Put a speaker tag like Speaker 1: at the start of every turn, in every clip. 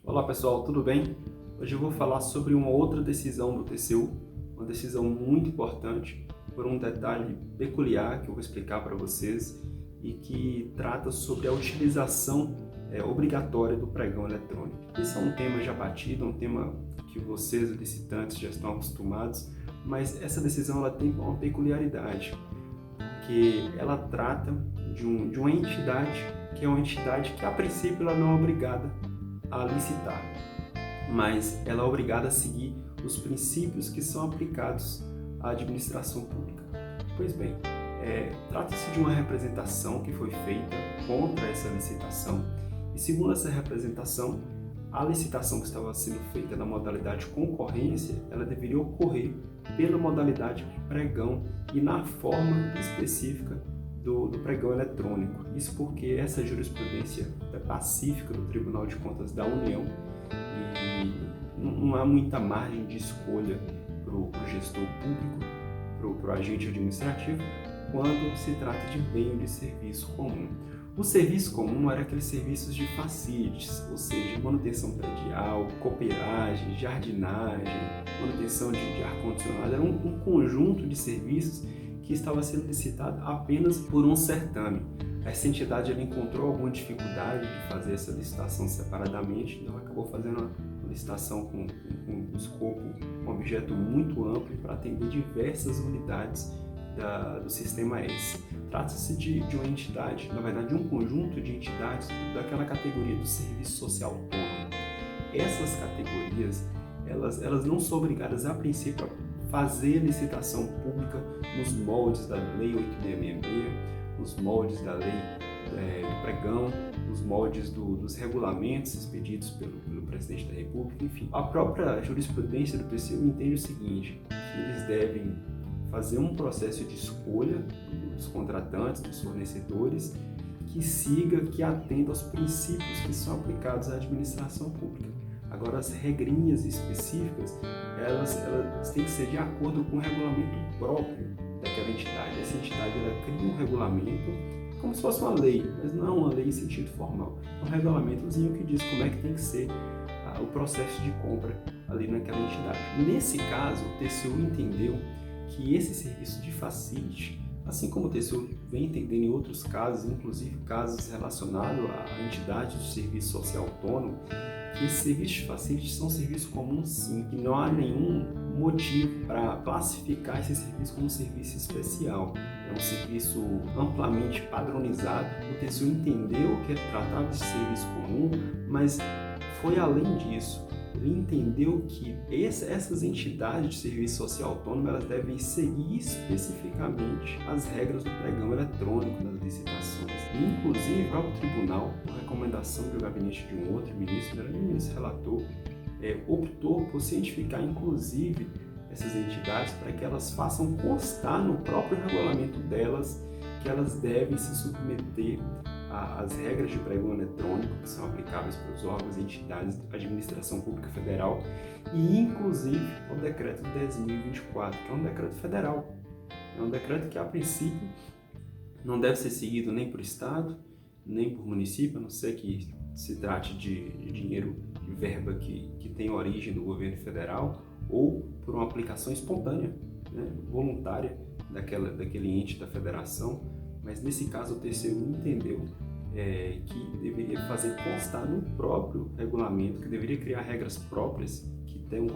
Speaker 1: Olá pessoal, tudo bem? Hoje eu vou falar sobre uma outra decisão do TCU, uma decisão muito importante por um detalhe peculiar que eu vou explicar para vocês e que trata sobre a utilização obrigatória do pregão eletrônico. Esse é um tema já batido, um tema que vocês, licitantes, já estão acostumados, mas essa decisão ela tem uma peculiaridade, que ela trata de uma entidade que é uma entidade que a princípio ela não é obrigada a licitar, mas ela é obrigada a seguir os princípios que são aplicados à administração pública. Pois bem, trata-se de uma representação que foi feita contra essa licitação e, segundo essa representação, a licitação que estava sendo feita na modalidade concorrência, ela deveria ocorrer pela modalidade de pregão e na forma específica do pregão eletrônico. Isso porque essa jurisprudência é pacífica do Tribunal de Contas da União e não há muita margem de escolha para o gestor público, para o agente administrativo, quando se trata de bem ou de serviço comum. O serviço comum era aqueles serviços de facilities, ou seja, manutenção predial, cooperagem, jardinagem, manutenção de ar-condicionado. Era um conjunto de serviços que estava sendo licitado apenas por um certame. Essa entidade ela encontrou alguma dificuldade de fazer essa licitação separadamente, então acabou fazendo uma licitação com um escopo, um objeto muito amplo para atender diversas unidades do Sistema S. Trata-se de uma entidade, na verdade de um conjunto de entidades daquela categoria do serviço social autônomo. Essas categorias, elas não são obrigadas a princípio a fazer licitação pública nos moldes da Lei 8666, nos moldes da Lei do Pregão, nos moldes dos regulamentos expedidos pelo Presidente da República, enfim. A própria jurisprudência do TCU entende o seguinte, que eles devem fazer um processo de escolha dos contratantes, dos fornecedores, que atenda aos princípios que são aplicados à administração pública. Agora, as regrinhas específicas, elas têm que ser de acordo com o regulamento próprio daquela entidade. Essa entidade, ela cria um regulamento como se fosse uma lei, mas não é uma lei em sentido formal. É um regulamentozinho que diz como é que tem que ser o processo de compra ali naquela entidade. Nesse caso, o TCU entendeu que esse serviço de facility, assim como o TCU vem entendendo em outros casos, inclusive casos relacionados à entidade de serviço social autônomo, que esses serviços de facility são serviços comuns sim, que não há nenhum motivo para classificar esse serviço como um serviço especial. É um serviço amplamente padronizado. O TCU entendeu que tratava de serviço comum, mas foi além disso. Ele entendeu que essas entidades de serviço social autônomo elas devem seguir especificamente as regras do pregão eletrônico nas licitações. E, inclusive, o próprio tribunal, por recomendação do gabinete de um outro ministro, o ministro relator, optou por cientificar, inclusive, essas entidades para que elas façam constar no próprio regulamento delas que elas devem se submeter às regras de pregão eletrônico que são aplicáveis para os órgãos e entidades da administração pública federal e, inclusive, o decreto 10.024, que é um decreto federal. É um decreto que, a princípio, não deve ser seguido nem por Estado, nem por município, a não ser que se trate de dinheiro, de verba que tem origem do governo federal ou por uma aplicação espontânea, né, voluntária daquele ente da federação. Mas nesse caso o TCU entendeu que deveria fazer constar no próprio regulamento, que deveria criar regras próprias, que teriam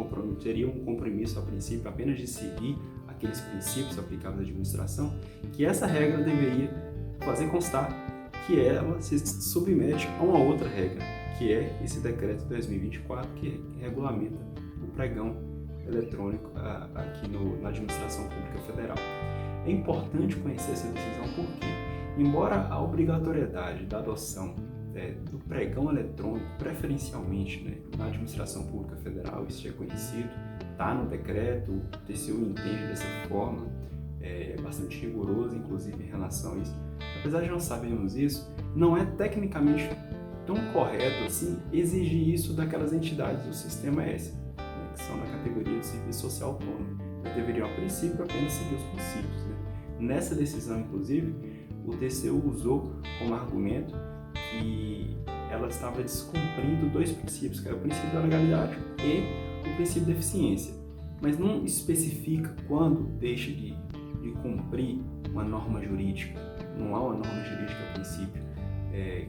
Speaker 1: um compromisso a princípio apenas de seguir aqueles princípios aplicáveis à administração, que essa regra deveria fazer constar que ela se submete a uma outra regra, que é esse decreto 2024, que regulamenta o pregão eletrônico aqui na administração pública federal. É importante conhecer essa decisão porque, embora a obrigatoriedade da adoção do pregão eletrônico, preferencialmente na administração pública federal, isso já é conhecido, está no decreto, o TCU entende dessa forma, é bastante rigoroso, inclusive, em relação a isso. Apesar de nós sabermos isso, não é tecnicamente tão correto assim exigir isso daquelas entidades do Sistema S, que são na categoria de serviço social autônomo. Eles deveriam, a princípio, apenas seguir os princípios. Nessa decisão, inclusive, o TCU usou como argumento que ela estava descumprindo dois princípios, que era o princípio da legalidade e o princípio da eficiência. Mas não especifica quando deixa de cumprir uma norma jurídica. Não há uma norma jurídica a princípio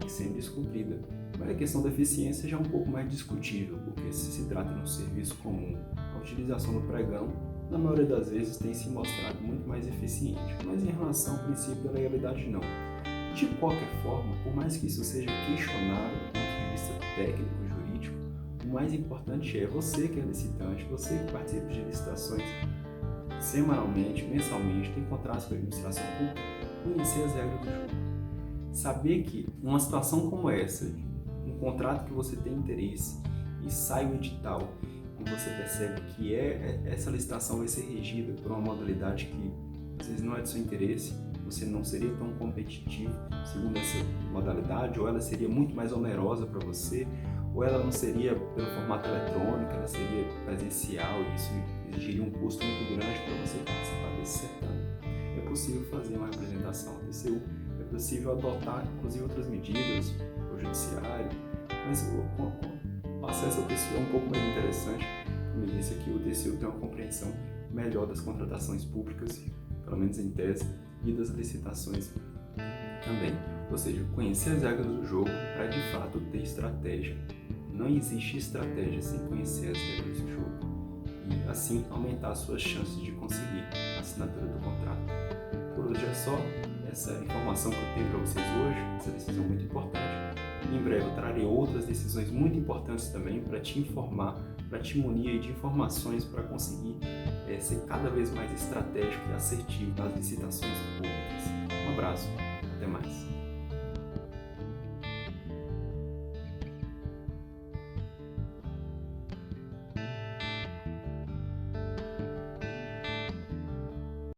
Speaker 1: sendo descumprida. Mas a questão da eficiência já é um pouco mais discutível, porque se trata de um serviço comum, a utilização do pregão, na maioria das vezes, tem se mostrado muito mais eficiente. Mas em relação ao princípio da legalidade, não. De qualquer forma, por mais que isso seja questionável do ponto de vista técnico e jurídico, o mais importante é você que é licitante, você que participa de licitações semanalmente, mensalmente, tem contratos com a administração pública, conhecer as regras do jogo. Saber que uma situação como essa, um contrato que você tem interesse e sai o edital e você percebe que essa licitação vai ser regida por uma modalidade que às vezes não é do seu interesse, você não seria tão competitivo segundo essa modalidade, ou ela seria muito mais onerosa para você, ou ela não seria pelo formato eletrônico, ela seria presencial e isso exigiria um custo muito grande para você participar desse certame. É possível fazer uma representação ao TCU, é possível adotar inclusive outras medidas, o judiciário, mas o acesso ao TCU é um pouco mais interessante. Como eu disse aqui, o TCU tem uma compreensão melhor das contratações públicas, pelo menos em tese, e das licitações também. Ou seja, conhecer as regras do jogo para de fato ter estratégia. Não existe estratégia sem conhecer as regras do jogo e assim aumentar as suas chances de conseguir a assinatura do contrato. Por hoje é só essa informação que eu tenho para vocês hoje, essa decisão muito importante. Em breve eu trarei outras decisões muito importantes também para te informar, para te munir de informações para conseguir ser cada vez mais estratégico e assertivo nas licitações públicas. Um abraço, até mais.